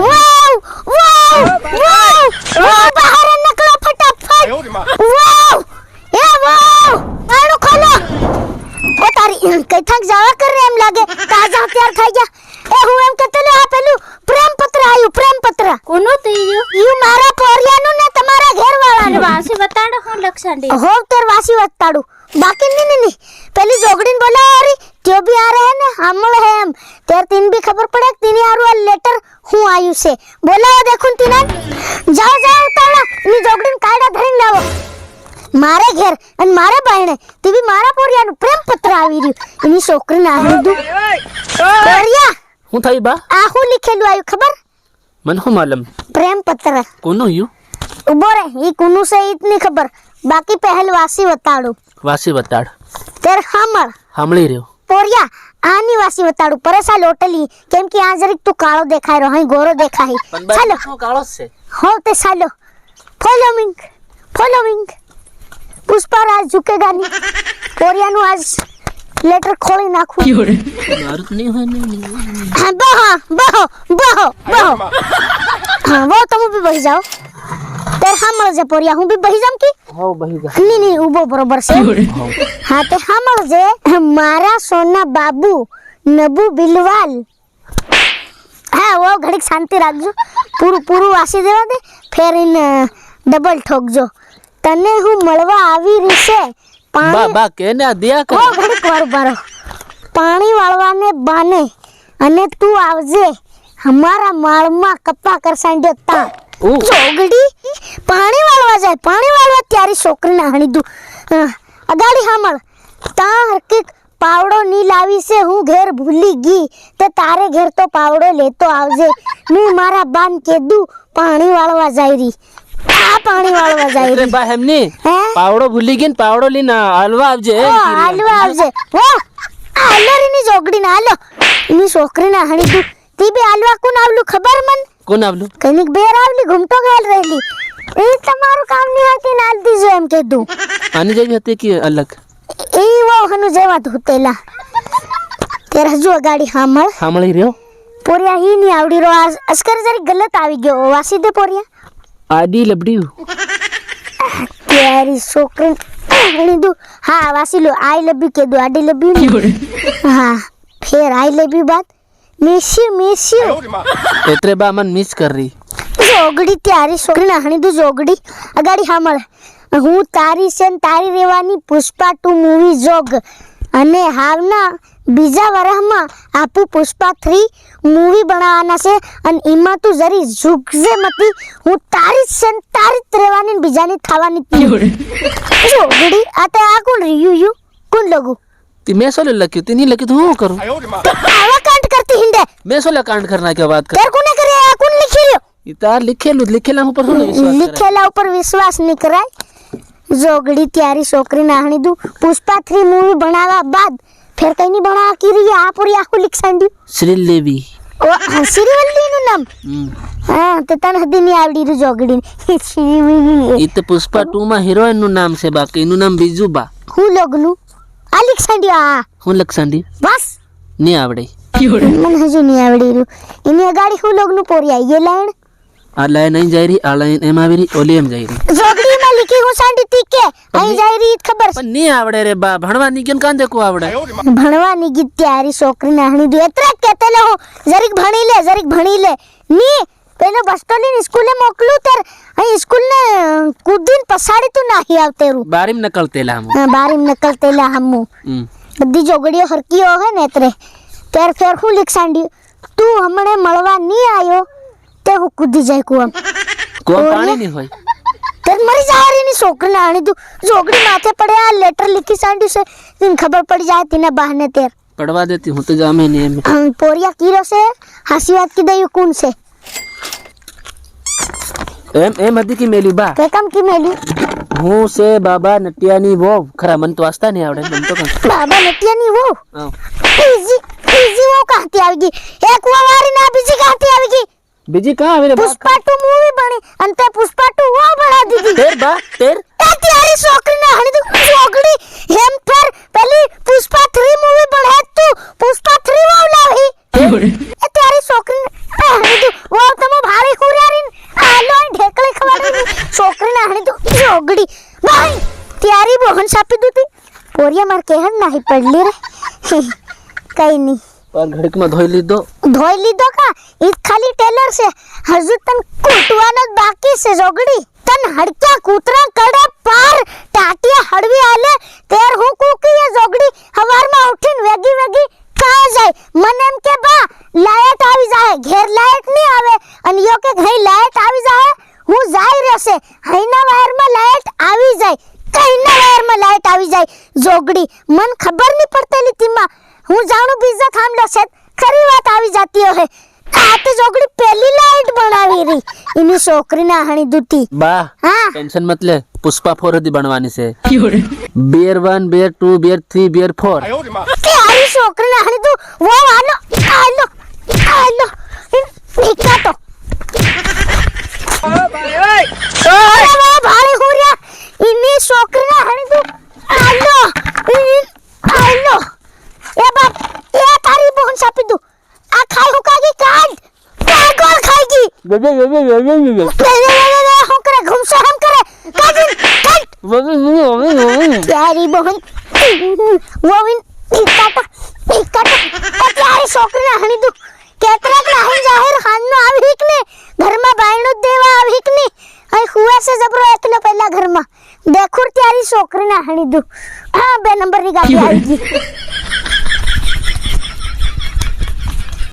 વાવ વાવ વાવ બહાર નીકળો ફટાફટ વાવ એ વાવ આડો ખોલો ઓ તારી કઈ થાક જાવા કર રે એમ લાગે તાજા તૈયાર થઈ ગયા એ હું એમ કહેતો ને આ પેલું પ્રેમ પત્ર આયું પ્રેમ પત્ર કોનો થયું ઈ મારા પોરિયાનું ને તમારા ઘરવાળાનું વાસી બતાડો હું લક્ષણ हो तेर वासी वत्ताड़ू बाकी नहीं पहली जोगड़ीन बोला और त्यो भी आ रहे हैं ना हमल है हम तेर तीन भी खबर पड़े तीन आरु लेटर हूं आयु से बोला देखूं तीन जाओ जाओ उताड़ा नी जोगड़ीन कायडा धरीन लावो मारे घेर अन मारे बहने ती भी मारा पोरियानु प्रेम पत्र આવી રહ્યું એની છોકરીને આવી દઉં પોરિયા હું થઈ બા આ હું લખેલું આયુ ખબર મને હું માલમ प्रेम पत्र કોનો યુ ઉભો રે ઈ કોનું છે ઈતની ખબર બાકી પહેલ વાસી વતાડું વાસી બતાડ તેર હામળ સાંભળી રહ્યો પોરિયા આની વાસી વતાડું પરેસા લોટલી કેમ કે આ જરીક તું કાળો દેખાય રહ્યો અહીં ગોરો દેખાય ચાલો શું કાળો છે હો તે ચાલો ફોલોવિંગ પુષ્પારાજ ઝુકેગા નહીં પોરિયાનું આજ લેટર ખોલી નાખું મારું તો નહીં હોય નહીં हाँ बहो हाँ वो तुम भी बही जाओ तेरे हमल जे पोरिया हूँ भी बही जाम की હો બહી જા नहीं उबो बरोबर से हाँ ते हमल जे मारा सोना बाबू नबू बिलवाल हाँ वो घड़ी शांति रखजो पूरू वासी देवा दे फिर इन डबल ठोकजो तने हूँ मळवा आवी रही से બા બા કેને આ દિયા ઓ કર ઘડીક વાર બારો પાણી વાળવાને બાને અને તું આવજે હમારા માળમાં કપ્પા કરસાંડ્યો તા ઓ જોગડી પાણી વાળવા ત્યારે છોકરીને હાણી દઉં અગાડી હામળ તા હરકીક પાવડો ની લાવી છે હું ઘેર ભૂલી ગઈ તે તારે ઘેર તો પાવડો લેતો આવજે મેં મારા બાન કીધું પાણી વાળવા જાય રી આ પાણી વાળવા જાય અરે રી બા એમની હે પાવડો ભૂલી ગઈ ને પાવડો લઈને હાલવા આવજે એમ કીધું. હાલવા આવજે હો હાલરીની જોગડીને હાલો એની છોકરીને હાણી તું તી બે હાલવા કોણ આવલું ખબર મન કોણ આવલું કઈક બેર આવલી ઘૂમતો ગયેલ રહેલી એ તમારું કામ નહીં હતી નાલ દીજો એમ કીધું આની જેવી હતી કે અલગ એ વો હનુ જેવા ધોતેલા તેર હજુ ગાડી હામળ સાંભળી રહ્યો પોરિયા હી ની આવડી રો અસ્કર જરી ગલત આવી ગયો વાસી દે પોરિયા આડી લબડ્યું તેરી છોકરી હણીદુ હા વાસીલો આઈ લવ યુ કીધું આડી લવ યુ હા ફેર આઈ લવ યુ બાદ મિસ યુ એટલે બા મન મિસ કર રહી જોગડી તારી છોકરીને હણીદુ જોગડી અગાડી હામળ હું તારી છે ને તારી રેવાની પુષ્પા 2 મૂવી જોગ અને હાવના બીજા વરહમાં આપું પુષ્પા 3 મૂવી બનાવવાના છે અને એમાં તું જરી ઝુકજે મતી હું તારી છે ને તારી જ રહેવાની ને બીજાની થવાની જોગડી આ તો આ કોણ યુ કોણ લગુ ती मैं सोले लकी ती नहीं लकी तो હું કરું આવા કાંડ કરતી હિંદે मैं सोले कांड करना क्या बात कर તેર કોને કરે આ કોણ લખી રહ્યો इतार लिखेलू लिखेला ઉપર થોડો વિશ્વાસ કરે लिखेला ऊपर विश्वास नहीं कराय जोगड़ी त्यारी छोकरी नाहणी दू पुष्पा 3 मूवी बनावा बाद फिर कहीं नहीं बना की रही आ पूरी आखो लिख सांडी श्रीलेवी ओ श्रीवल्ली નું નામ હા તે તને હદી ની આવડી રું જોગડી શ્રીવલ્લી ઈ તો પુષ્પા 2 માં હિરોઈન નું નામ છે બાકી એનું નામ બીજું બા હું લોગનું આ લીક સાંડી આ હું લક્ષાંડી બસ નહીં આવડે મને હજુ નહીં આવડી રહ્યું એની અગાડી હું લોગનું પોરી આવી એ લાઈન આ લાઈન નહીં જાય રહી આ લાઈન એમ આવી રહી ઓલી એમ જાય રહી જોગડી માં લીખી હું સાંડી તી કે અહીં જાય રહી ખબર પણ નહીં આવડે રે બા ભણવા ની કેમ કાંદે કો આવડે ભણવાની ગીત ત્યારી છોકરી નાહણી દે એത്ര કહેતેલે હું જરીક ભણી લે ની પેલો બસ્ટોલી સ્કૂલે મોકલું તર અહીં સ્કૂલ ને કુદીન પસાડી તું નાહી આવતેરું બારીમ નકળતેલા હમ હા બારીમ નકલતેલા હમુ બધી જોગડીઓ હરકીઓ હે ને એત્રે તેર ફેર હું લીક સાંડી તું હમણે મળવા નહીં આયો તે હું કૂદી જાય કુવા કો પાણી નહીં હોય તેર મરી જાય રે ની છોકરી નાહણી તું જોગડી માથે પડે આ લેટર લીખી સાંડી છે તને ખબર પડી જાય તેના બહાને તેર પડવા દેતી હું તો જામે નહીં એમ પોરિયા કીરો છે હાસી વાત કી દયું કોણ છે એમ હતી કે મેલી બા કે કમ કી મેલી હું છે બાબા નટિયાની વો ખરા મન તો વાંચતા નહીં આવડે મન તો કાંઈ બાબા નટિયાની વો હા ઈઝી વો કહાતી આવી ગઈ એક વો વારી ના બીજી કહાતી આવી ગઈ બીજી કાં આવી રે બા પુષ્પા 2 મૂવી બની અંતે પુષ્પા 2 વો બના દીધી તેર બા તેર એ તારી છોકરી ના હણી તો જોગડી હેમ પર પેલી પુષ્પા 3 મૂવી બને તું પુષ્પા 3 વો લાવી એ તારી છોકરી હણી તો વો તમ જોગડી ભાઈ ત્યારી બોહન સાપી દૂતી પોરિયા માર કેહન નહીં પડલી રે કઈ નહીં પર ઘડીકમાં ધોઈ લીધો કા ઈ ખાલી ટેલર છે હજુ તન કૂટવાનો જ બાકી છે જોગડી તન હડક્યા કૂતરા કડે પાર ટાટિયા હડવી આલે તેર હું કૂકી એ જોગડી હવારમાં ઉઠીને વેગી કા જાય મને એમ કે બા લાઈટ આવી જાય ઘેર લાઈટ નહીં આવે અને યો કે ઘઈ લાઈટ આવી જાય હું જાય રહેશે હઈના વાયરમાં લાઈટ આવી જાય કઈના વાયરમાં લાઈટ આવી જાય જોગડી મન ખબર નહીં પડતેલી તીમાં હું જાણું બીજા થાંભલો છે ખરી વાત આવી જાતી હે આ તો જોગડી પહેલી લાઈટ બનાવી રહી એની છોકરીના હણી દૂતી બા હા ટેન્શન મત લે પુષ્પા 4 હતી બનવાની છે બિયર 1 બિયર 2 બિયર 3 બિયર 4 કે આરી છોકરીના હણી તું વો આલો નિકા તો અરે વા ભાઈ હુરિયા એની છોકરીના હણી તું આલો એ બાપ એ તારી બોન સાપી દઉં આ ખાઈ હુકાગી કાઢ કાગળ ખાઈગી હું કરે ઘુમસો હમ કરે કાઢ તારી બોન વોવિન ઇકાટા તારી છોકરીને હણી દઉં કેતરાક નાહી જાહેર ખાનનો આવી હીક ને ઘરમાં બાયણું દેવા આવી હીક ને અહીં હુવા છે જબરો એકને પહેલા ઘરમાં દેખુર તારી છોકરીને હણી દઉં હા 2 નંબરની ગાડી આવી ગઈ